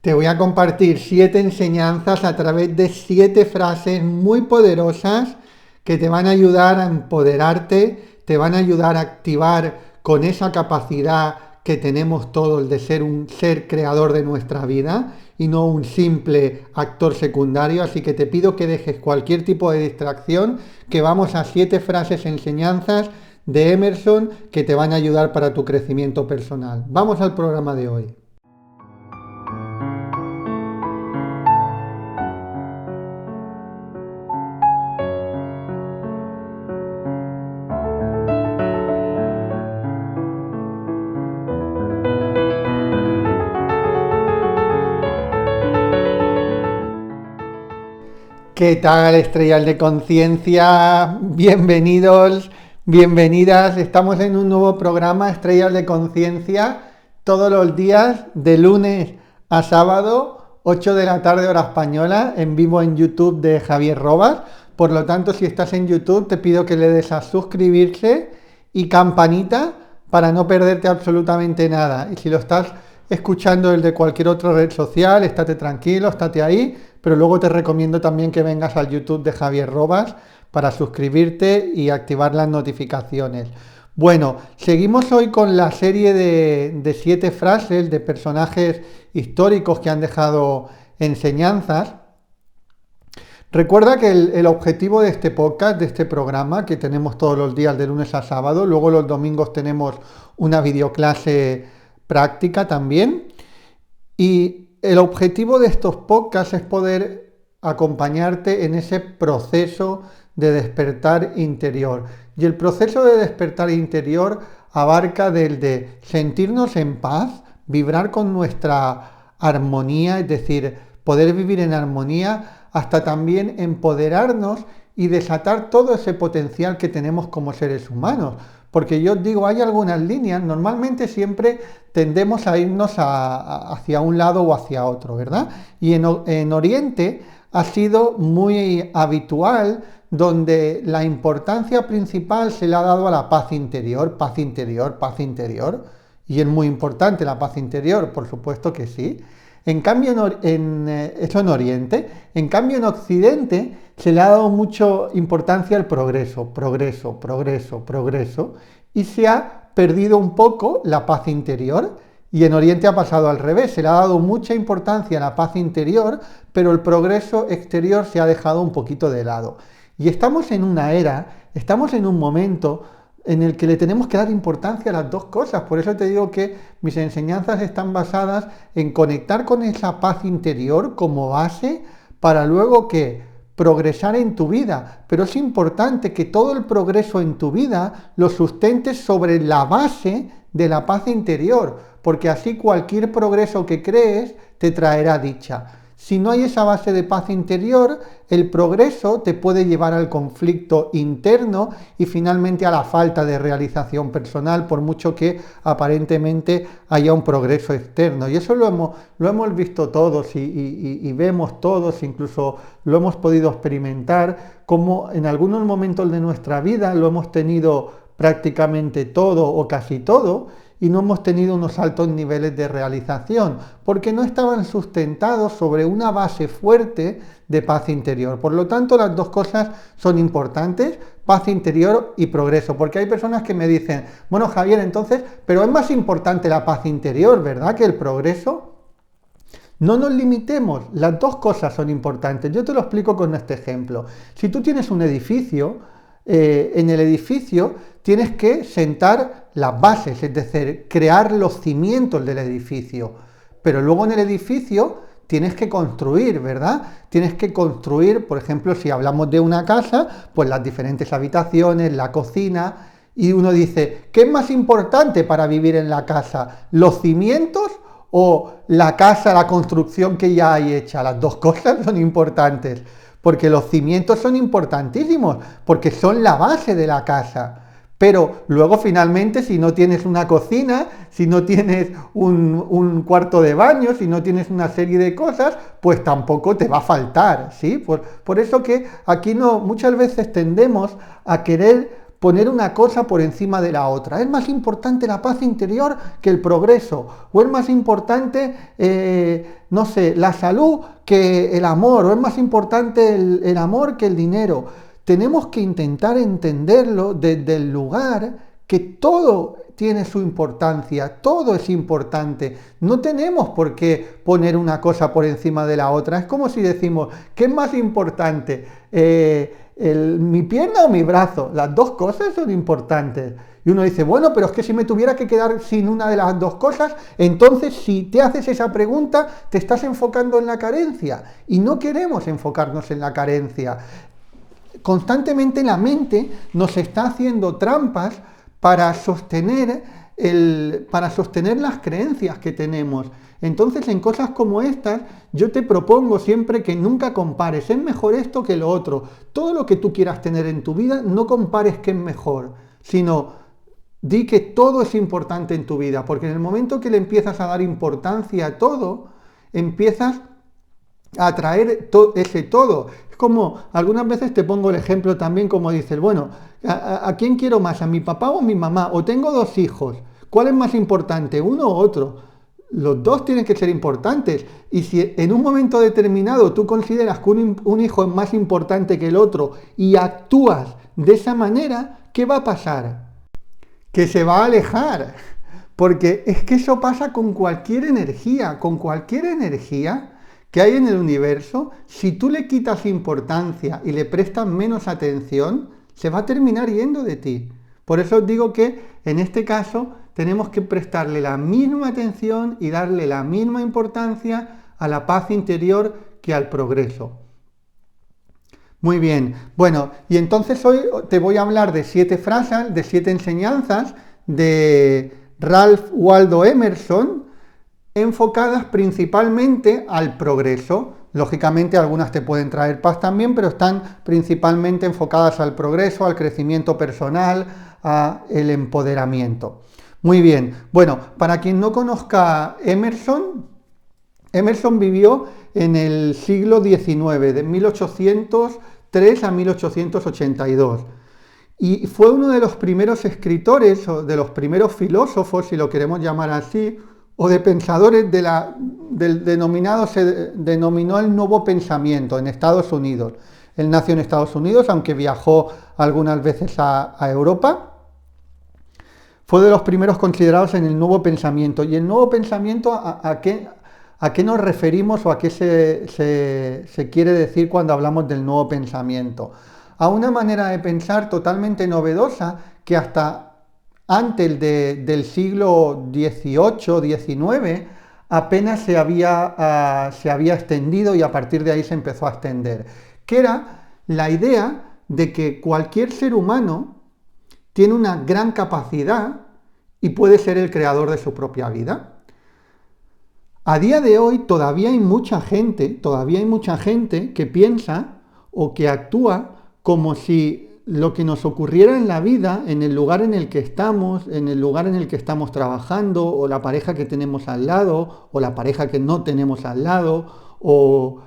Te voy a compartir 7 enseñanzas a través de 7 frases muy poderosas que te van a ayudar a empoderarte, te van a ayudar a activar con esa capacidad que tenemos todos de ser un ser creador de nuestra vida y no un simple actor secundario. Así que te pido que dejes cualquier tipo de distracción, que vamos a 7 frases enseñanzas de Emerson que te van a ayudar para tu crecimiento personal. Vamos al programa de hoy. ¿Qué tal, estrellas de conciencia? Bienvenidos, bienvenidas. Estamos en un nuevo programa, Estrellas de Conciencia, todos los días, de lunes a sábado, 8 de la tarde hora española, en vivo en YouTube de Javier Robas. Por lo tanto, si estás en YouTube, te pido que le des a suscribirse y campanita para no perderte absolutamente nada. Y si lo estás escuchando desde cualquier otra red social, estate tranquilo, estate ahí, pero luego te recomiendo también que vengas al YouTube de Javier Robas para suscribirte y activar las notificaciones. Bueno, seguimos hoy con la serie de 7 frases de personajes históricos que han dejado enseñanzas. Recuerda que el objetivo de este podcast, de este programa, que tenemos todos los días de lunes a sábado, luego los domingos tenemos una videoclase práctica también, y el objetivo de estos podcasts es poder acompañarte en ese proceso de despertar interior. Y el proceso de despertar interior abarca del de sentirnos en paz, vibrar con nuestra armonía, es decir, poder vivir en armonía, hasta también empoderarnos y desatar todo ese potencial que tenemos como seres humanos. Porque yo os digo, hay algunas líneas, normalmente siempre tendemos a irnos hacia un lado o hacia otro, ¿verdad? Y en Oriente ha sido muy habitual, donde la importancia principal se le ha dado a la paz interior, paz interior, paz interior. Y es muy importante la paz interior, por supuesto que sí. En cambio, eso en Oriente. En cambio, en Occidente se le ha dado mucha importancia al progreso, progreso, progreso, progreso, y se ha perdido un poco la paz interior. Y en Oriente ha pasado al revés, se le ha dado mucha importancia a la paz interior, pero el progreso exterior se ha dejado un poquito de lado. Y estamos en una era, estamos en un momento en el que le tenemos que dar importancia a las dos cosas. Por eso te digo que mis enseñanzas están basadas en conectar con esa paz interior como base para luego que progresar en tu vida. Pero es importante que todo el progreso en tu vida lo sustentes sobre la base de la paz interior, porque así cualquier progreso que crees te traerá dicha. Si no hay esa base de paz interior, el progreso te puede llevar al conflicto interno y finalmente a la falta de realización personal, por mucho que aparentemente haya un progreso externo. Y eso lo hemos visto todos y vemos todos, incluso lo hemos podido experimentar, como en algunos momentos de nuestra vida lo hemos tenido prácticamente todo o casi todo, y no hemos tenido unos altos niveles de realización, porque no estaban sustentados sobre una base fuerte de paz interior. Por lo tanto, las dos cosas son importantes, paz interior y progreso, porque hay personas que me dicen, bueno, Javier, entonces, pero es más importante la paz interior, ¿verdad?, que el progreso. No nos limitemos, las dos cosas son importantes. Yo te lo explico con este ejemplo. Si tú tienes un edificio, en el edificio tienes que sentar las bases, es decir, crear los cimientos del edificio. Pero luego en el edificio tienes que construir, ¿verdad? Tienes que construir, por ejemplo, si hablamos de una casa, pues las diferentes habitaciones, la cocina, y uno dice, ¿qué es más importante para vivir en la casa? ¿Los cimientos o la casa, la construcción que ya hay hecha? Las dos cosas son importantes, porque los cimientos son importantísimos, porque son la base de la casa. Pero luego finalmente, si no tienes una cocina, si no tienes un cuarto de baño, si no tienes una serie de cosas, pues tampoco te va a faltar, ¿sí? Por eso que aquí muchas veces tendemos a querer poner una cosa por encima de la otra. Es más importante la paz interior que el progreso. O es más importante, no sé, la salud que el amor. O es más importante el amor que el dinero. Tenemos que intentar entenderlo desde el lugar que todo tiene su importancia, todo es importante. No tenemos por qué poner una cosa por encima de la otra. Es como si decimos, ¿qué es más importante? ¿Mi pierna o mi brazo? Las dos cosas son importantes. Y uno dice, bueno, pero es que si me tuviera que quedar sin una de las dos cosas, entonces si te haces esa pregunta, te estás enfocando en la carencia. Y no queremos enfocarnos en la carencia. Constantemente la mente nos está haciendo trampas para sostener las creencias que tenemos. Entonces, en cosas como estas, yo te propongo siempre que nunca compares, es mejor esto que lo otro. Todo lo que tú quieras tener en tu vida, no compares qué es mejor, sino di que todo es importante en tu vida, porque en el momento que le empiezas a dar importancia a todo, empiezas a atraer ese todo. Es como, algunas veces te pongo el ejemplo también como dices, bueno, ¿a quién quiero más? ¿A mi papá o a mi mamá? O tengo dos hijos, ¿cuál es más importante? ¿Uno u otro? Los dos tienen que ser importantes. Y si en un momento determinado tú consideras que un hijo es más importante que el otro y actúas de esa manera, ¿qué va a pasar? Que se va a alejar. Porque es que eso pasa con cualquier energía. Con cualquier energía que hay en el universo, si tú le quitas importancia y le prestas menos atención, se va a terminar yendo de ti. Por eso os digo que en este caso tenemos que prestarle la misma atención y darle la misma importancia a la paz interior que al progreso. Muy bien, bueno, y entonces hoy te voy a hablar de 7 frases, de 7 enseñanzas de Ralph Waldo Emerson, enfocadas principalmente al progreso. Lógicamente algunas te pueden traer paz también, pero están principalmente enfocadas al progreso, al crecimiento personal, al empoderamiento. Muy bien, bueno, para quien no conozca Emerson vivió en el siglo XIX, de 1803 a 1882. Y fue uno de los primeros escritores, o de los primeros filósofos, si lo queremos llamar así, o de pensadores se denominó el nuevo pensamiento en Estados Unidos. Él nació en Estados Unidos, aunque viajó algunas veces a Europa. Fue de los primeros considerados en el nuevo pensamiento. ¿Y el nuevo pensamiento a qué nos referimos o a qué se quiere decir cuando hablamos del nuevo pensamiento? A una manera de pensar totalmente novedosa que hasta antes del siglo XVIII, XIX, apenas se había extendido y a partir de ahí se empezó a extender, que era la idea de que cualquier ser humano tiene una gran capacidad y puede ser el creador de su propia vida. A día de hoy todavía hay mucha gente que piensa o que actúa como si lo que nos ocurriera en la vida, en el lugar en el que estamos, en el lugar en el que estamos trabajando, o la pareja que tenemos al lado, o la pareja que no tenemos al lado, o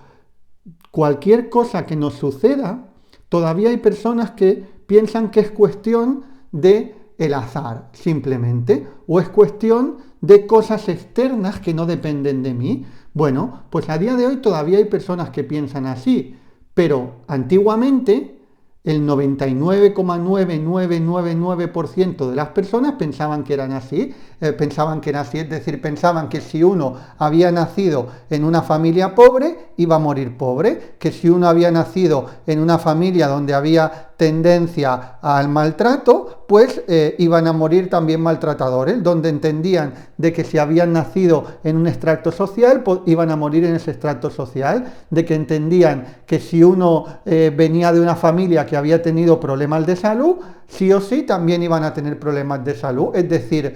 cualquier cosa que nos suceda, todavía hay personas que piensan que es cuestión de el azar, simplemente, o es cuestión de cosas externas que no dependen de mí. Bueno, pues a día de hoy todavía hay personas que piensan así, pero antiguamente el 99,9999% de las personas pensaban que eran así, es decir, pensaban que si uno había nacido en una familia pobre, iba a morir pobre, que si uno había nacido en una familia donde había tendencia al maltrato, pues iban a morir también maltratadores, donde entendían de que si habían nacido en un extracto social, pues iban a morir en ese extracto social, de que entendían que si uno venía de una familia que había tenido problemas de salud, sí o sí también iban a tener problemas de salud. Es decir,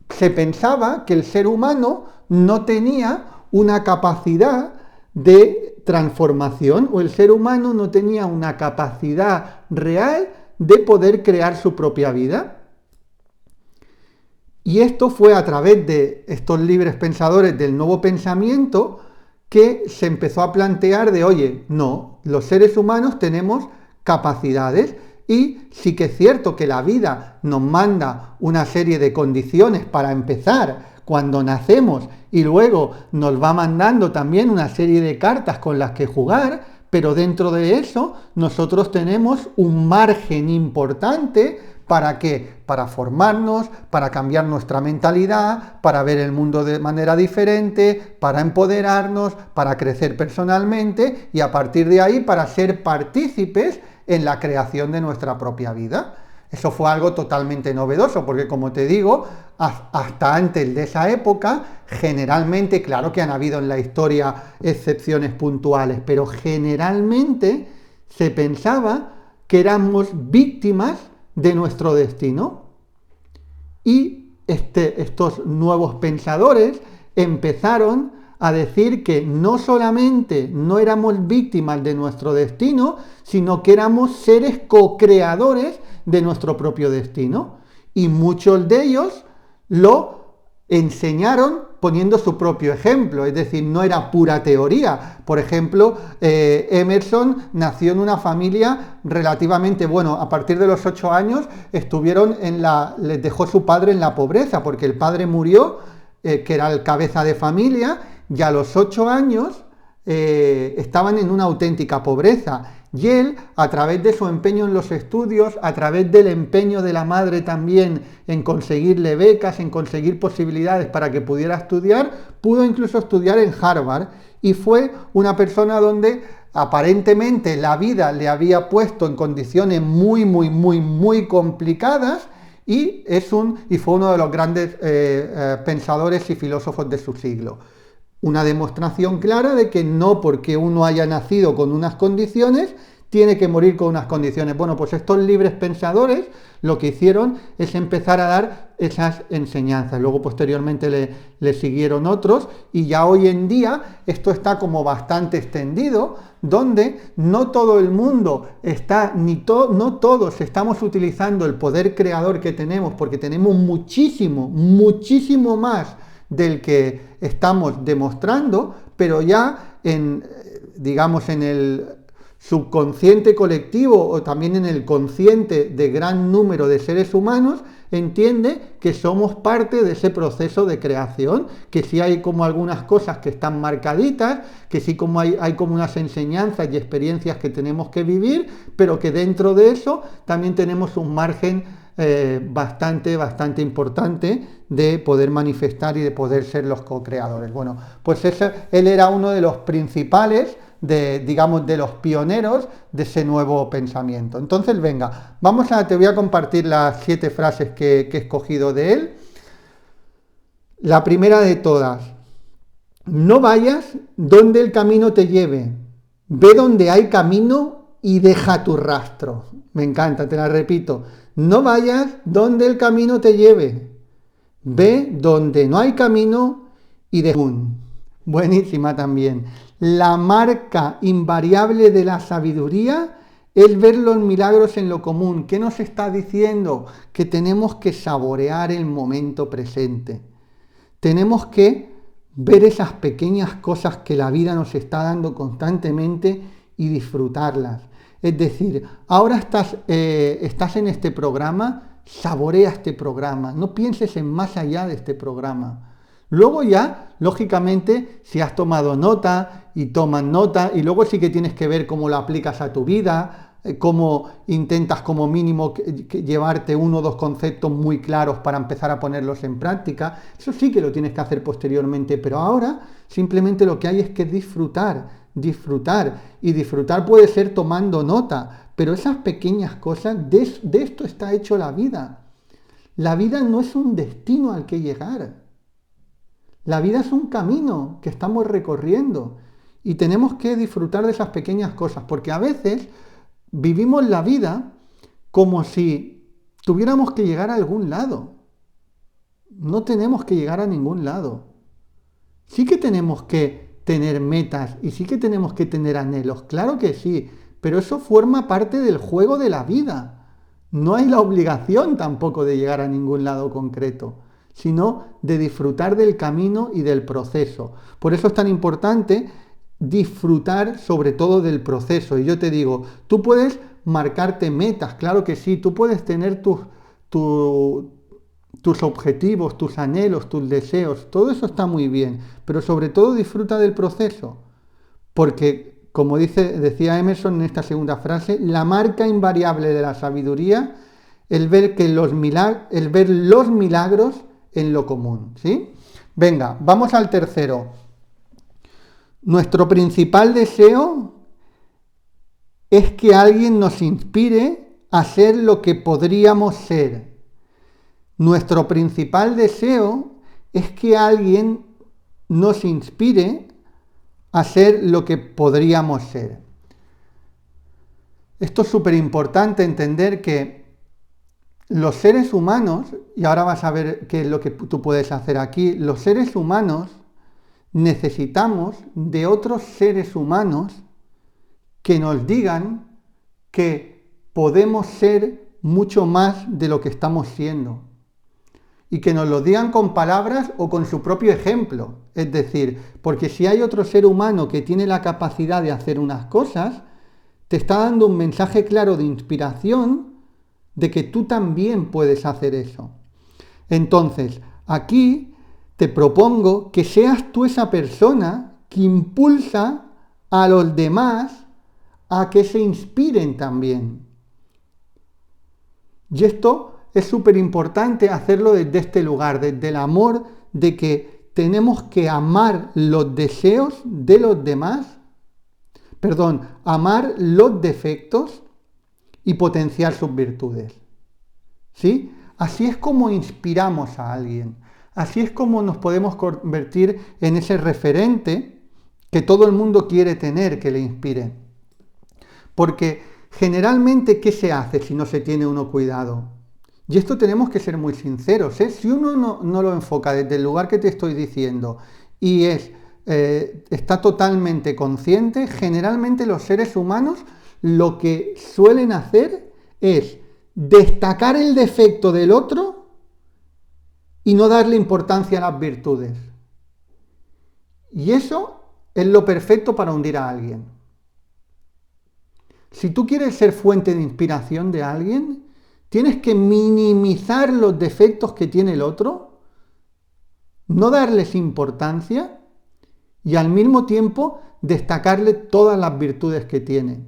se pensaba que el ser humano no tenía una capacidad de transformación, o el ser humano no tenía una capacidad real de poder crear su propia vida. Y esto fue a través de estos libres pensadores del nuevo pensamiento que se empezó a plantear de, oye, no, los seres humanos tenemos capacidades Y sí que es cierto que la vida nos manda una serie de condiciones para empezar cuando nacemos y luego nos va mandando también una serie de cartas con las que jugar, pero dentro de eso nosotros tenemos un margen importante ¿para qué? Para formarnos, para cambiar nuestra mentalidad, para ver el mundo de manera diferente, para empoderarnos, para crecer personalmente y a partir de ahí para ser partícipes en la creación de nuestra propia vida. Eso fue algo totalmente novedoso, porque como te digo, hasta antes de esa época, generalmente, claro que han habido en la historia excepciones puntuales, pero generalmente se pensaba que éramos víctimas de nuestro destino. Y estos nuevos pensadores empezaron a decir que no solamente no éramos víctimas de nuestro destino, sino que éramos seres co-creadores de nuestro propio destino. Y muchos de ellos lo enseñaron poniendo su propio ejemplo, es decir, no era pura teoría. Por ejemplo, Emerson nació en una familia relativamente, bueno, a partir de los 8 años les dejó su padre en la pobreza, porque el padre murió, que era el cabeza de familia, y a los 8 años estaban en una auténtica pobreza. Y él, a través de su empeño en los estudios, a través del empeño de la madre también en conseguirle becas, en conseguir posibilidades para que pudiera estudiar, pudo incluso estudiar en Harvard y fue una persona donde aparentemente la vida le había puesto en condiciones muy complicadas y fue uno de los grandes pensadores y filósofos de su siglo. Una demostración clara de que no porque uno haya nacido con unas condiciones, tiene que morir con unas condiciones. Bueno, pues estos libres pensadores lo que hicieron es empezar a dar esas enseñanzas. Luego posteriormente le siguieron otros y ya hoy en día esto está como bastante extendido, donde no todo el mundo está, no todos estamos utilizando el poder creador que tenemos, porque tenemos muchísimo más del que estamos demostrando, pero ya en el subconsciente colectivo o también en el consciente de gran número de seres humanos, entiende que somos parte de ese proceso de creación, que sí hay como algunas cosas que están marcaditas, que sí como hay como unas enseñanzas y experiencias que tenemos que vivir, pero que dentro de eso también tenemos un margen bastante importante de poder manifestar y de poder ser los co-creadores. Bueno, pues él era uno de los principales, de los pioneros de ese nuevo pensamiento. Entonces, venga, te voy a compartir las 7 frases que he escogido de él. La primera de todas: no vayas donde el camino te lleve, ve donde hay camino y deja tu rastro. Me encanta, te la repito. No vayas donde el camino te lleve, ve donde no hay camino y deja. Buenísima también. La marca invariable de la sabiduría es ver los milagros en lo común. ¿Qué nos está diciendo? Que tenemos que saborear el momento presente. Tenemos que ver esas pequeñas cosas que la vida nos está dando constantemente y disfrutarlas. Es decir, ahora estás en este programa, saborea este programa, no pienses en más allá de este programa. Luego ya, lógicamente, si has tomado nota y toman nota, y luego sí que tienes que ver cómo lo aplicas a tu vida, cómo intentas como mínimo llevarte 1 o 2 conceptos muy claros para empezar a ponerlos en práctica. Eso sí que lo tienes que hacer posteriormente, pero ahora simplemente lo que hay es que disfrutar. Y disfrutar puede ser tomando nota, pero esas pequeñas cosas, de esto está hecho la vida. La vida no es un destino al que llegar. La vida es un camino que estamos recorriendo y tenemos que disfrutar de esas pequeñas cosas, porque a veces vivimos la vida como si tuviéramos que llegar a algún lado. No tenemos que llegar a ningún lado. Sí que tenemos que tener metas y sí que tenemos que tener anhelos, claro que sí, pero eso forma parte del juego de la vida. No hay la obligación tampoco de llegar a ningún lado concreto, sino de disfrutar del camino y del proceso. Por eso es tan importante disfrutar sobre todo del proceso. Y yo te digo, tú puedes marcarte metas, claro que sí, tú puedes tener tus objetivos, tus anhelos, tus deseos, todo eso está muy bien, pero sobre todo disfruta del proceso, porque como decía Emerson en esta segunda frase, la marca invariable de la sabiduría es el ver los milagros en lo común, ¿sí? Venga, vamos al tercero. Nuestro principal deseo es que alguien nos inspire a ser lo que podríamos ser. Nuestro principal deseo es que alguien nos inspire a ser lo que podríamos ser. Esto es súper importante entender que los seres humanos, y ahora vas a ver qué es lo que tú puedes hacer aquí, los seres humanos necesitamos de otros seres humanos que nos digan que podemos ser mucho más de lo que estamos siendo. Y que nos lo digan con palabras o con su propio ejemplo. Es decir, porque si hay otro ser humano que tiene la capacidad de hacer unas cosas, te está dando un mensaje claro de inspiración de que tú también puedes hacer eso. Entonces, aquí te propongo que seas tú esa persona que impulsa a los demás a que se inspiren también. Y esto es súper importante hacerlo desde este lugar, desde el amor de que tenemos que amar los deseos de los demás, amar los defectos y potenciar sus virtudes. ¿Sí? Así es como inspiramos a alguien, así es como nos podemos convertir en ese referente que todo el mundo quiere tener, que le inspire. Porque generalmente, ¿qué se hace si no se tiene uno cuidado? Y esto tenemos que ser muy sinceros, ¿eh? Si uno no lo enfoca desde el lugar que te estoy diciendo y está totalmente consciente, generalmente los seres humanos lo que suelen hacer es destacar el defecto del otro y no darle importancia a las virtudes. Y eso es lo perfecto para hundir a alguien. Si tú quieres ser fuente de inspiración de alguien, tienes que minimizar los defectos que tiene el otro, no darles importancia y al mismo tiempo destacarle todas las virtudes que tiene.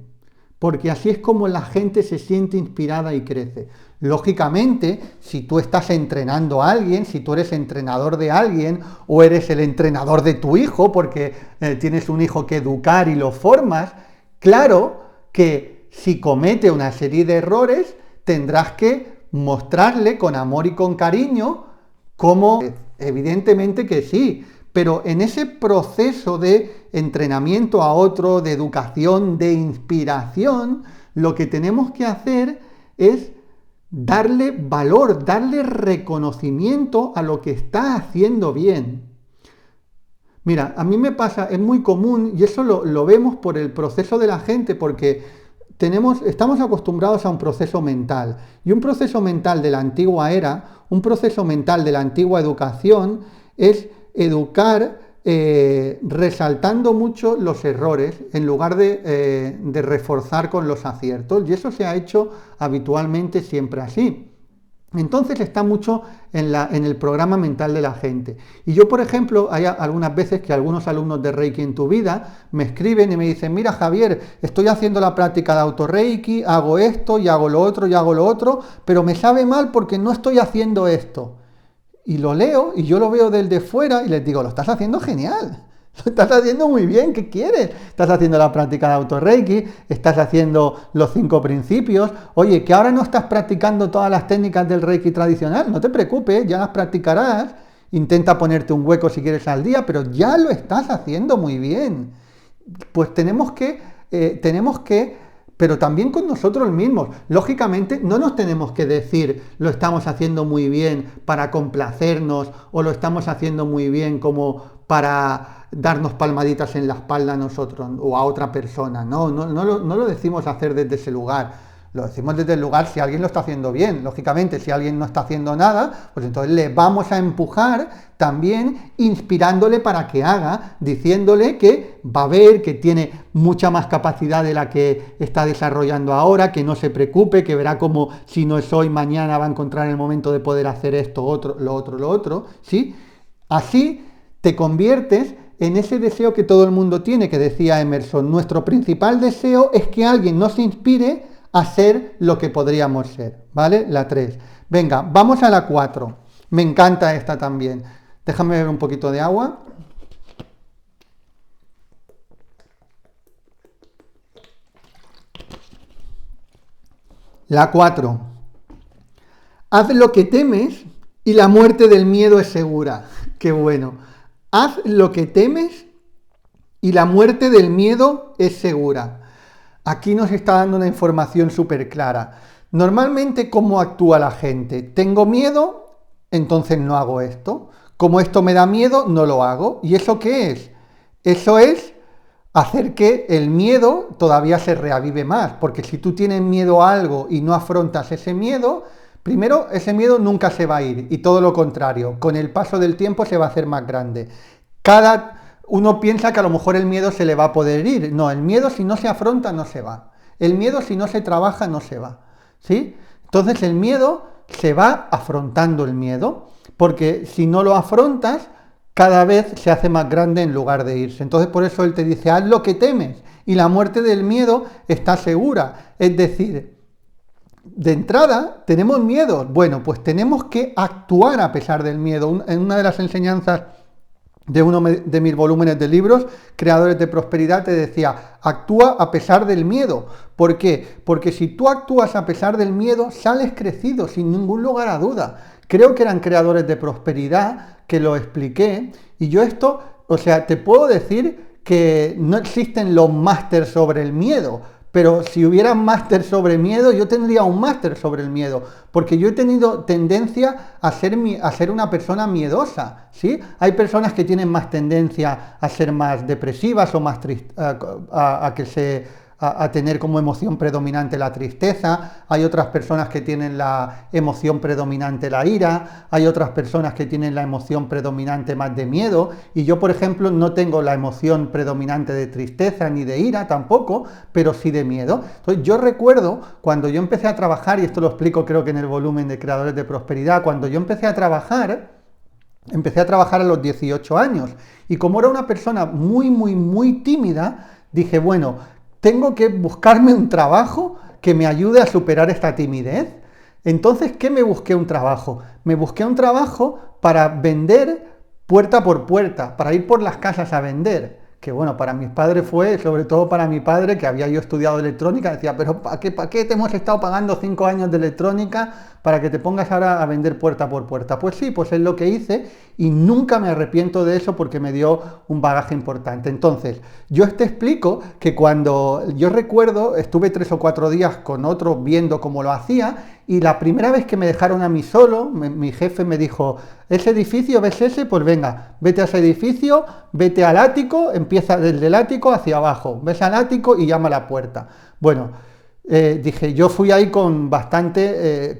Porque así es como la gente se siente inspirada y crece. Lógicamente, si tú estás entrenando a alguien, si tú eres entrenador de alguien o eres el entrenador de tu hijo porque tienes un hijo que educar y lo formas, claro que si comete una serie de errores, tendrás que mostrarle con amor y con cariño cómo, evidentemente que sí, pero en ese proceso de entrenamiento a otro, de educación, de inspiración, lo que tenemos que hacer es darle valor, darle reconocimiento a lo que está haciendo bien. Mira, a mí me pasa, es muy común, y eso lo vemos por el proceso de la gente, porque estamos acostumbrados a un proceso mental, y un proceso mental de la antigua era, un proceso mental de la antigua educación, es educar resaltando mucho los errores en lugar de reforzar con los aciertos, y eso se ha hecho habitualmente siempre así. Entonces está mucho en el programa mental de la gente. Y yo, por ejemplo, hay algunas veces que algunos alumnos de Reiki en tu vida me escriben y me dicen: mira, Javier, estoy haciendo la práctica de autorreiki, hago esto y hago lo otro y hago lo otro, pero me sabe mal porque no estoy haciendo esto. Y lo leo y yo lo veo desde fuera y les digo: lo estás haciendo genial. Lo estás haciendo muy bien, ¿qué quieres? Estás haciendo la práctica de autorreiki, estás haciendo los 5 principios. Oye, que ahora no estás practicando todas las técnicas del reiki tradicional, no te preocupes, ya las practicarás. Intenta ponerte un hueco si quieres al día, pero ya lo estás haciendo muy bien. Pues tenemos que, pero también con nosotros mismos. Lógicamente no nos tenemos que decir lo estamos haciendo muy bien para complacernos o lo estamos haciendo muy bien como para darnos palmaditas en la espalda a nosotros o a otra persona. No lo decimos hacer desde ese lugar. Lo decimos desde el lugar si alguien lo está haciendo bien. Lógicamente, si alguien no está haciendo nada, pues entonces le vamos a empujar también inspirándole para que haga, diciéndole que va a ver, que tiene mucha más capacidad de la que está desarrollando ahora, que no se preocupe, que verá como si no es hoy, mañana va a encontrar el momento de poder hacer esto, otro, lo otro, ¿sí? Así te conviertes en ese deseo que todo el mundo tiene, que decía Emerson. Nuestro principal deseo es que alguien nos inspire a ser lo que podríamos ser, ¿vale? La 3. Venga, vamos a la 4. Me encanta esta también. Déjame beber un poquito de agua. La 4. Haz lo que temes y la muerte del miedo es segura. Qué bueno. Haz lo que temes y la muerte del miedo es segura. Aquí nos está dando una información súper clara. Normalmente, ¿cómo actúa la gente? Tengo miedo, entonces no hago esto. Como esto me da miedo, no lo hago. ¿Y eso qué es? Eso es hacer que el miedo todavía se reavive más. Porque si tú tienes miedo a algo y no afrontas ese miedo, primero, ese miedo nunca se va a ir. Y todo lo contrario, con el paso del tiempo se va a hacer más grande. Uno piensa que a lo mejor el miedo se le va a poder ir. No, el miedo si no se afronta no se va. El miedo si no se trabaja no se va. ¿Sí? Entonces el miedo se va afrontando el miedo, porque si no lo afrontas, cada vez se hace más grande en lugar de irse. Entonces por eso él te dice, haz lo que temes y la muerte del miedo está segura. Es decir, de entrada tenemos miedo. Bueno, pues tenemos que actuar a pesar del miedo. En una de las enseñanzas de uno de mis volúmenes de libros, Creadores de Prosperidad, te decía, actúa a pesar del miedo. ¿Por qué? Porque si tú actúas a pesar del miedo, sales crecido, sin ningún lugar a duda. Creo que eran Creadores de Prosperidad, que lo expliqué, y yo esto, o sea, te puedo decir que no existen los másters sobre el miedo, pero si hubiera un máster sobre miedo, yo tendría un máster sobre el miedo, porque yo he tenido tendencia a ser una persona miedosa, ¿sí? Hay personas que tienen más tendencia a ser más depresivas o más a tener como emoción predominante la tristeza, hay otras personas que tienen la emoción predominante la ira, hay otras personas que tienen la emoción predominante más de miedo, y yo, por ejemplo, no tengo la emoción predominante de tristeza ni de ira tampoco, pero sí de miedo. Entonces, yo recuerdo cuando yo empecé a trabajar, y esto lo explico creo que en el volumen de Creadores de Prosperidad, cuando yo empecé a trabajar a los 18 años, y como era una persona muy tímida, dije, bueno, tengo que buscarme un trabajo que me ayude a superar esta timidez. Entonces, ¿qué me busqué un trabajo? Me busqué un trabajo para vender puerta por puerta, para ir por las casas a vender. Que bueno, para mis padres fue, sobre todo para mi padre, que había yo estudiado electrónica, decía, pero ¿para qué te hemos estado pagando 5 años de electrónica para que te pongas ahora a vender puerta por puerta? Pues sí, pues es lo que hice y nunca me arrepiento de eso porque me dio un bagaje importante. Entonces, yo te explico que cuando yo recuerdo, estuve 3 o 4 días con otro viendo cómo lo hacía, y la primera vez que me dejaron a mí solo, mi jefe me dijo, ¿ese edificio ves ese? Pues venga, vete a ese edificio, vete al ático, empieza desde el ático hacia abajo, ves al ático y llama a la puerta. Bueno, dije, yo fui ahí con bastante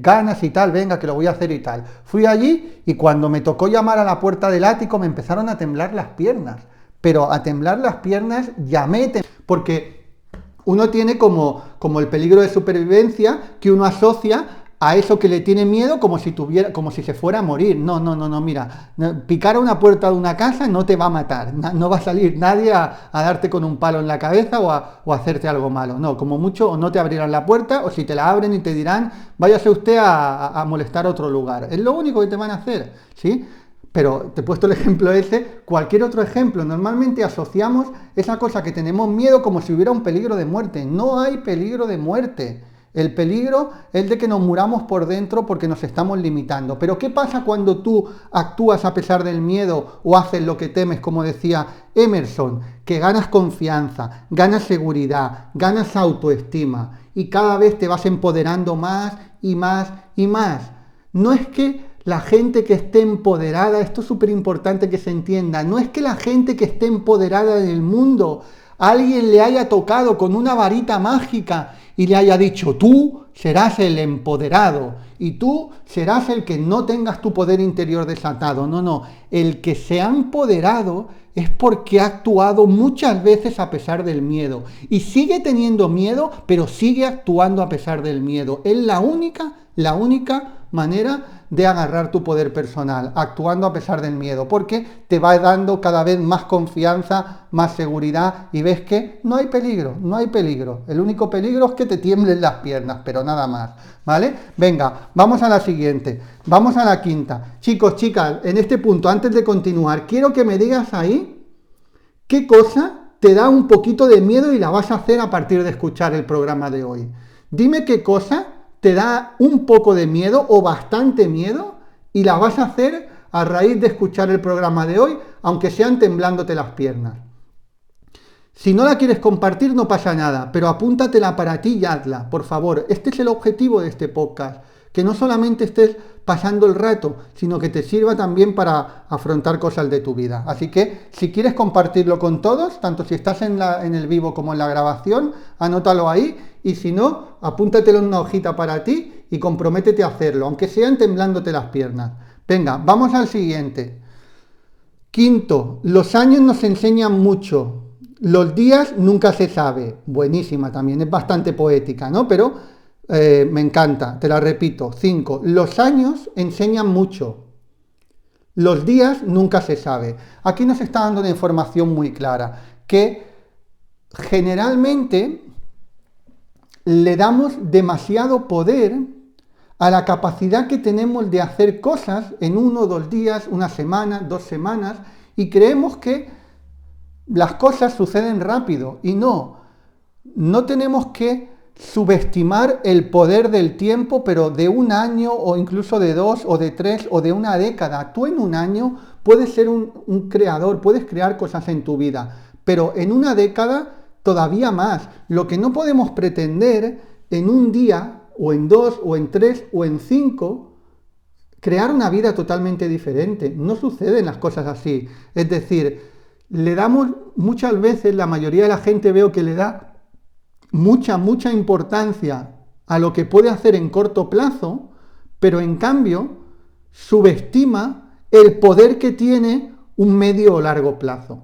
ganas y tal, venga, que lo voy a hacer y tal. Fui allí y cuando me tocó llamar a la puerta del ático me empezaron a temblar las piernas, pero a temblar las piernas porque uno tiene como el peligro de supervivencia que uno asocia a eso que le tiene miedo como si se fuera a morir. No, mira, picar a una puerta de una casa no te va a matar, no va a salir nadie a darte con un palo en la cabeza o a hacerte algo malo. No, como mucho o no te abrirán la puerta, o si te la abren y te dirán, váyase usted a molestar a otro lugar. Es lo único que te van a hacer, ¿sí? Pero te he puesto el ejemplo ese, cualquier otro ejemplo. Normalmente asociamos esa cosa que tenemos miedo como si hubiera un peligro de muerte. No hay peligro de muerte. El peligro es de que nos muramos por dentro porque nos estamos limitando. Pero ¿qué pasa cuando tú actúas a pesar del miedo o haces lo que temes, como decía Emerson? Que ganas confianza, ganas seguridad, ganas autoestima y cada vez te vas empoderando más y más y más. No es que la gente que esté empoderada, esto es súper importante que se entienda, no es que la gente que esté empoderada en el mundo alguien le haya tocado con una varita mágica y le haya dicho, tú serás el empoderado y tú serás el que no tengas tu poder interior desatado. No, no, el que se ha empoderado es porque ha actuado muchas veces a pesar del miedo y sigue teniendo miedo, pero sigue actuando a pesar del miedo. Es la única manera de agarrar tu poder personal, actuando a pesar del miedo, porque te va dando cada vez más confianza, más seguridad y ves que no hay peligro, no hay peligro. El único peligro es que te tiemblen las piernas, pero nada más, ¿vale? Venga, vamos a la siguiente, vamos a la quinta. Chicos, chicas, en este punto, antes de continuar, quiero que me digas ahí qué cosa te da un poquito de miedo y la vas a hacer a partir de escuchar el programa de hoy. Dime qué cosa te da un poco de miedo o bastante miedo y la vas a hacer a raíz de escuchar el programa de hoy, aunque sean temblándote las piernas. Si no la quieres compartir no pasa nada, pero apúntatela para ti y hazla, por favor. Este es el objetivo de este podcast, que no solamente estés pasando el rato, sino que te sirva también para afrontar cosas de tu vida. Así que si quieres compartirlo con todos, tanto si estás en el vivo como en la grabación, anótalo ahí. Y si no, apúntatelo en una hojita para ti y comprométete a hacerlo, aunque sean temblándote las piernas. Venga, vamos al siguiente. Quinto, los años nos enseñan mucho. Los días nunca se sabe. Buenísima también, es bastante poética, ¿no? Pero me encanta, te la repito. 5. Los años enseñan mucho. Los días nunca se sabe. Aquí nos está dando una información muy clara, que generalmente le damos demasiado poder a la capacidad que tenemos de hacer cosas en 1 o 2 días, 1 semana, 2 semanas, y creemos que las cosas suceden rápido. Y no tenemos que subestimar el poder del tiempo, pero de 1 año o incluso de 2 o de 3 o de 1 década. Tú en 1 año puedes ser un creador, puedes crear cosas en tu vida, pero en 1 década todavía más. Lo que no podemos pretender en 1 día, o en 2, o en 3, o en 5, crear una vida totalmente diferente. No suceden las cosas así. Es decir, le damos muchas veces, la mayoría de la gente veo que le da mucha importancia a lo que puede hacer en corto plazo, pero en cambio subestima el poder que tiene un medio o largo plazo.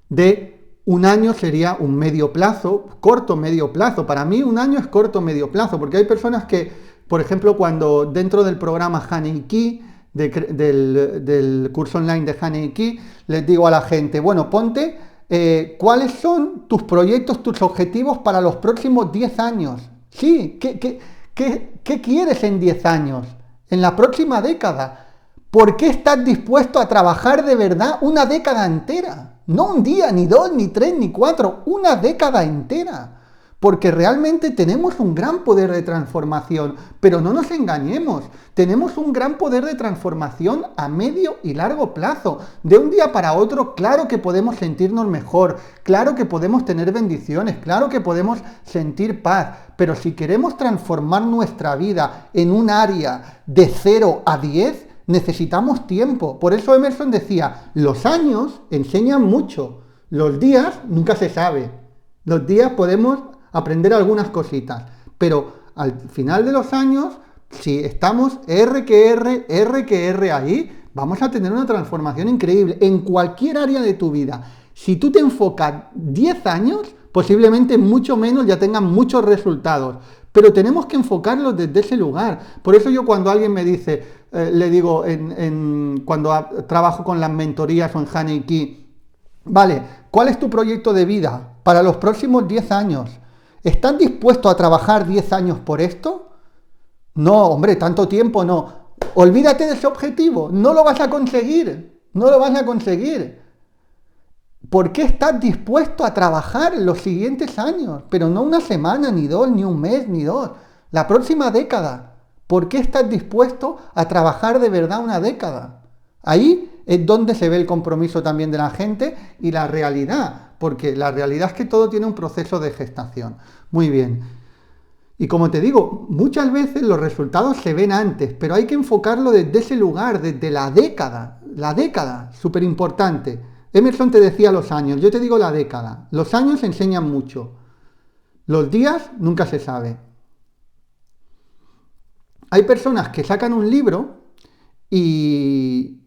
De 1 año sería un medio plazo, corto medio plazo. Para mí 1 año es corto medio plazo, porque hay personas que, por ejemplo, cuando dentro del programa Honey Key, del curso online de Honey Key, les digo a la gente, bueno, ponte cuáles son tus proyectos, tus objetivos para los próximos 10 años. Sí, ¿qué quieres en 10 años? En la próxima década. ¿Por qué estás dispuesto a trabajar de verdad 1 década entera? No 1 día, ni 2, ni 3, ni 4, 1 década entera. Porque realmente tenemos un gran poder de transformación, pero no nos engañemos, tenemos un gran poder de transformación a medio y largo plazo. De un día para otro, claro que podemos sentirnos mejor, claro que podemos tener bendiciones, claro que podemos sentir paz, pero si queremos transformar nuestra vida en un área de 0 a 10, necesitamos tiempo. Por eso Emerson decía, los años enseñan mucho, los días nunca se sabe. Los días podemos aprender algunas cositas, pero al final de los años, si estamos R que R ahí, vamos a tener una transformación increíble en cualquier área de tu vida. Si tú te enfocas 10 años, posiblemente mucho menos ya tengan muchos resultados, pero tenemos que enfocarlos desde ese lugar. Por eso yo cuando alguien me dice, le digo, cuando trabajo con las mentorías o en Honey Key, vale, ¿cuál es tu proyecto de vida para los próximos 10 años? ¿Estás dispuesto a trabajar 10 años por esto? No, hombre, tanto tiempo no. Olvídate de ese objetivo, no lo vas a conseguir, no lo vas a conseguir. ¿Por qué estás dispuesto a trabajar los siguientes años? Pero no 1 semana, ni 2, ni 1 mes, ni 2. La próxima década. ¿Por qué estás dispuesto a trabajar de verdad 1 década? Ahí es donde se ve el compromiso también de la gente y la realidad. Porque la realidad es que todo tiene un proceso de gestación. Muy bien. Y como te digo, muchas veces los resultados se ven antes, pero hay que enfocarlo desde ese lugar, desde la década, súper importante. Emerson te decía los años, yo te digo la década. Los años enseñan mucho. Los días nunca se sabe. Hay personas que sacan un libro y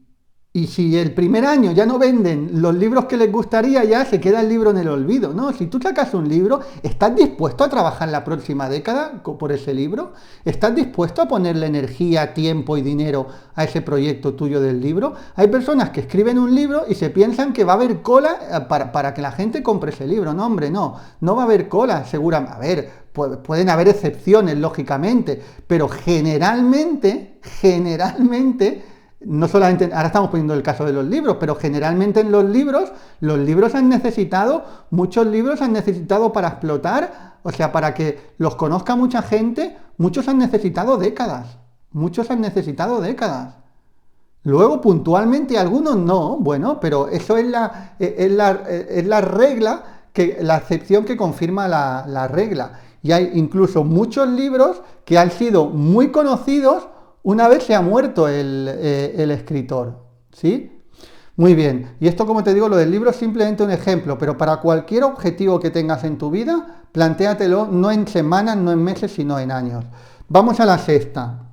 si el primer año ya no venden los libros que les gustaría, ya se queda el libro en el olvido. No, si tú sacas un libro, ¿estás dispuesto a trabajar la próxima década por ese libro? ¿Estás dispuesto a ponerle energía, tiempo y dinero a ese proyecto tuyo del libro? Hay personas que escriben un libro y se piensan que va a haber cola para que la gente compre ese libro. No, hombre, no va a haber cola, seguramente. A ver, pueden haber excepciones, lógicamente, pero generalmente, no solamente, ahora estamos poniendo el caso de los libros, pero generalmente en los libros han necesitado, muchos libros han necesitado para explotar, o sea, para que los conozca mucha gente, muchos han necesitado décadas. Luego, puntualmente, algunos no, bueno, pero eso es la regla, la excepción que confirma la regla. Y hay incluso muchos libros que han sido muy conocidos una vez se ha muerto el escritor, ¿sí? Muy bien, y esto, como te digo, lo del libro es simplemente un ejemplo, pero para cualquier objetivo que tengas en tu vida, plantéatelo no en semanas, no en meses, sino en años. Vamos a la sexta.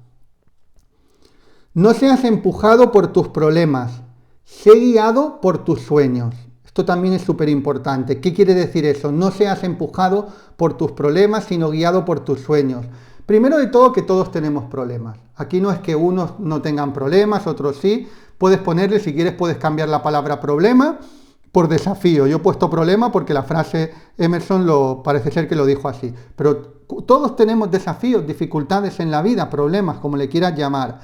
No seas empujado por tus problemas, sé guiado por tus sueños. Esto también es súper importante. ¿Qué quiere decir eso? No seas empujado por tus problemas, sino guiado por tus sueños. Primero de todo, que todos tenemos problemas. Aquí no es que unos no tengan problemas, otros sí. Puedes ponerle, si quieres, puedes cambiar la palabra problema por desafío. Yo he puesto problema porque la frase Emerson parece ser que lo dijo así. Pero todos tenemos desafíos, dificultades en la vida, problemas, como le quieras llamar.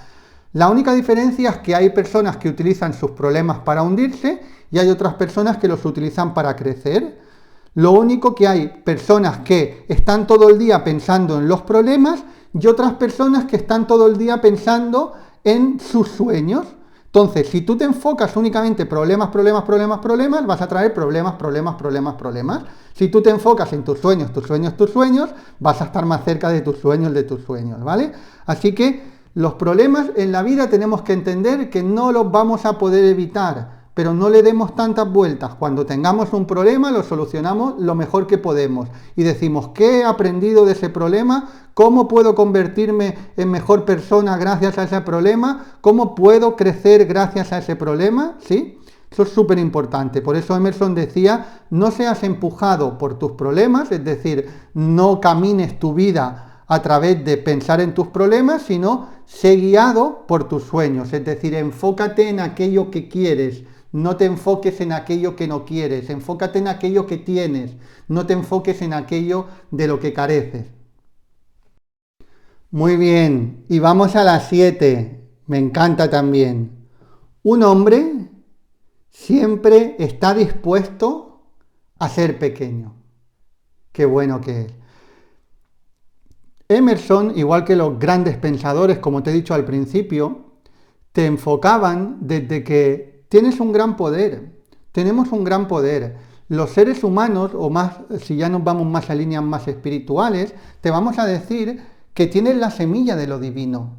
La única diferencia es que hay personas que utilizan sus problemas para hundirse y hay otras personas que los utilizan para crecer. Lo único que hay personas que están todo el día pensando en los problemas y otras personas que están todo el día pensando en sus sueños. Entonces, si tú te enfocas únicamente problemas, vas a traer problemas. Si tú te enfocas en tus sueños, vas a estar más cerca de tus sueños, ¿vale? Así que los problemas en la vida tenemos que entender que no los vamos a poder evitar, pero no le demos tantas vueltas. Cuando tengamos un problema, lo solucionamos lo mejor que podemos y decimos, ¿qué he aprendido de ese problema? ¿Cómo puedo convertirme en mejor persona gracias a ese problema? ¿Cómo puedo crecer gracias a ese problema? ¿Sí? Eso es súper importante. Por eso Emerson decía, no seas empujado por tus problemas, es decir, no camines tu vida a través de pensar en tus problemas, sino sé guiado por tus sueños, es decir, enfócate en aquello que quieres. No te enfoques en aquello que no quieres, enfócate en aquello que tienes, no te enfoques en aquello de lo que careces. Muy bien, y vamos a las 7, me encanta también. Un hombre siempre está dispuesto a ser pequeño. Qué bueno que es. Emerson, igual que los grandes pensadores, como te he dicho al principio, te enfocaban desde que tienes un gran poder, tenemos un gran poder. Los seres humanos, o más, si ya nos vamos más a líneas más espirituales, te vamos a decir que tienes la semilla de lo divino,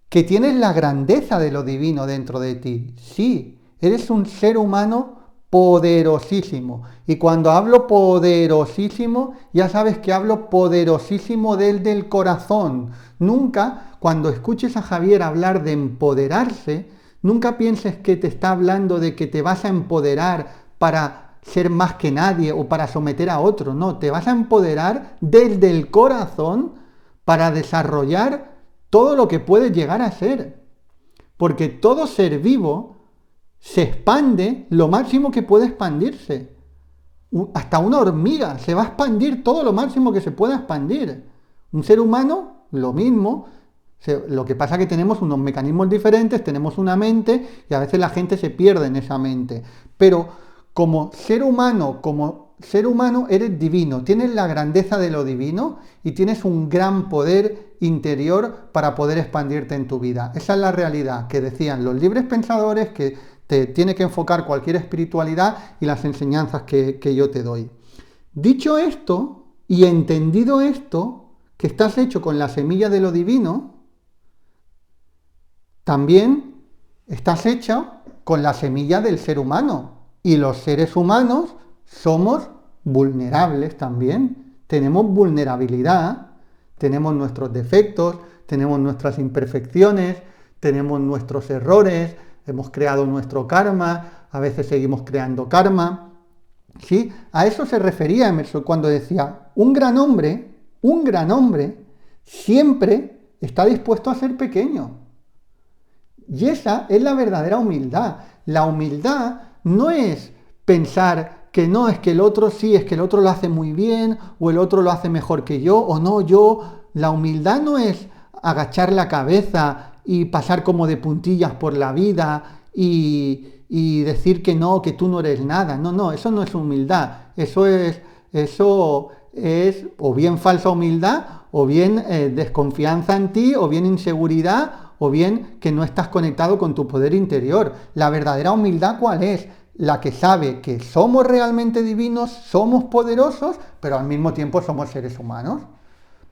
que tienes la grandeza de lo divino dentro de ti. Sí, eres un ser humano poderosísimo. Y cuando hablo poderosísimo, ya sabes que hablo poderosísimo del corazón. Nunca, cuando escuches a Javier hablar de empoderarse, nunca pienses que te está hablando de que te vas a empoderar para ser más que nadie o para someter a otro. No, te vas a empoderar desde el corazón para desarrollar todo lo que puedes llegar a ser. Porque todo ser vivo se expande lo máximo que puede expandirse. Hasta una hormiga se va a expandir todo lo máximo que se pueda expandir. Un ser humano, lo mismo. Lo que pasa es que tenemos unos mecanismos diferentes, tenemos una mente y a veces la gente se pierde en esa mente. Pero como ser humano eres divino, tienes la grandeza de lo divino y tienes un gran poder interior para poder expandirte en tu vida. Esa es la realidad que decían los libres pensadores, que te tiene que enfocar cualquier espiritualidad y las enseñanzas que yo te doy. Dicho esto y entendido esto, que estás hecho con la semilla de lo divino, también estás hecha con la semilla del ser humano. Y los seres humanos somos vulnerables también. Tenemos vulnerabilidad, tenemos nuestros defectos, tenemos nuestras imperfecciones, tenemos nuestros errores, hemos creado nuestro karma, a veces seguimos creando karma. ¿Sí? A eso se refería Emerson cuando decía, un gran hombre siempre está dispuesto a ser pequeño. Y esa es la verdadera humildad. La humildad no es pensar que no, es que el otro sí, es que el otro lo hace muy bien, o el otro lo hace mejor que yo, o no yo. La humildad no es agachar la cabeza y pasar como de puntillas por la vida y decir que no, que tú no eres nada. No, eso no es humildad. Eso es o bien falsa humildad, o bien desconfianza en ti, o bien inseguridad, o bien que no estás conectado con tu poder interior. La verdadera humildad, ¿cuál es? La que sabe que somos realmente divinos, somos poderosos, pero al mismo tiempo somos seres humanos.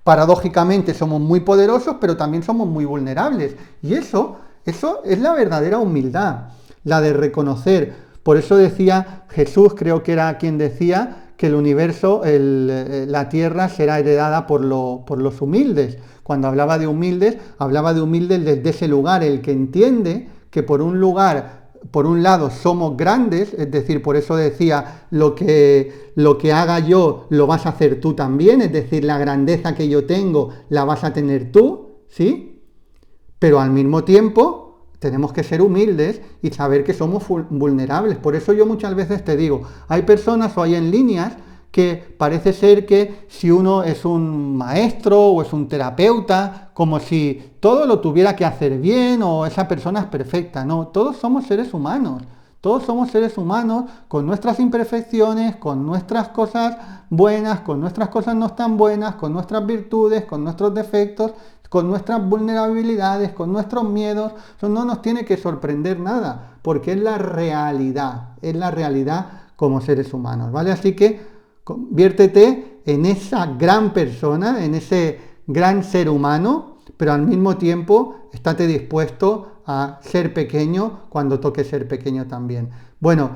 Paradójicamente somos muy poderosos, pero también somos muy vulnerables. Y eso es la verdadera humildad, la de reconocer. Por eso decía Jesús, creo que era quien decía, que el universo, la tierra será heredada por los humildes. Cuando hablaba de humildes desde ese lugar, el que entiende que por un lado somos grandes, es decir, por eso decía, lo que haga yo lo vas a hacer tú también, es decir, la grandeza que yo tengo la vas a tener tú, ¿sí? Pero al mismo tiempo tenemos que ser humildes y saber que somos vulnerables. Por eso yo muchas veces te digo, hay personas o hay en líneas que parece ser que si uno es un maestro o es un terapeuta, como si todo lo tuviera que hacer bien o esa persona es perfecta. No, todos somos seres humanos. Todos somos seres humanos con nuestras imperfecciones, con nuestras cosas buenas, con nuestras cosas no tan buenas, con nuestras virtudes, con nuestros defectos, con nuestras vulnerabilidades, con nuestros miedos. Eso no nos tiene que sorprender nada, porque es la realidad como seres humanos, ¿vale? Así que conviértete en esa gran persona, en ese gran ser humano, pero al mismo tiempo estate dispuesto a ser pequeño cuando toque ser pequeño también. Bueno,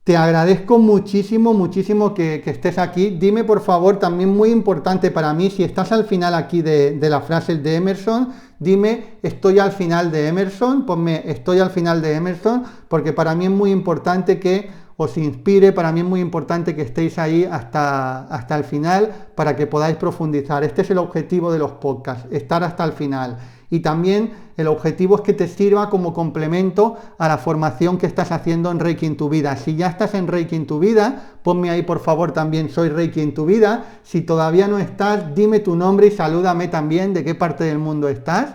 te agradezco muchísimo que estés aquí. Dime, por favor, también muy importante para mí, si estás al final aquí de las frases de Emerson, dime, estoy al final de Emerson, ponme, estoy al final de Emerson, porque para mí es muy importante que os inspire, para mí es muy importante que estéis ahí hasta el final para que podáis profundizar. Este es el objetivo de los podcasts, estar hasta el final. Y también el objetivo es que te sirva como complemento a la formación que estás haciendo en Reiki en tu vida. Si ya estás en Reiki en tu vida, ponme ahí por favor también soy Reiki en tu vida. Si todavía no estás, dime tu nombre y salúdame también de qué parte del mundo estás.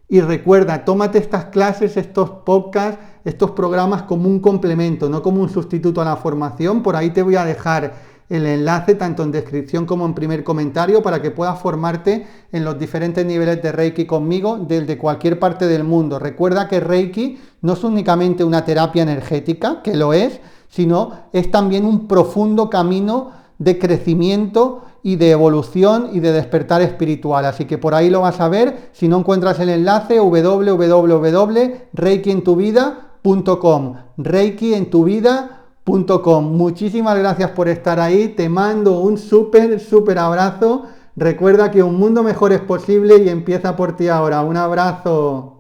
Y recuerda, tómate estas clases, estos podcasts, estos programas como un complemento, no como un sustituto a la formación. Por ahí te voy a dejar el enlace tanto en descripción como en primer comentario para que puedas formarte en los diferentes niveles de Reiki conmigo desde cualquier parte del mundo. Recuerda que Reiki no es únicamente una terapia energética, que lo es, sino es también un profundo camino de crecimiento y de evolución y de despertar espiritual. Así que por ahí lo vas a ver. Si no encuentras el enlace, www.reikientuvida.com, reikientuvida.com. Muchísimas gracias por estar ahí, te mando un súper abrazo. Recuerda que un mundo mejor es posible y empieza por ti ahora. Un abrazo.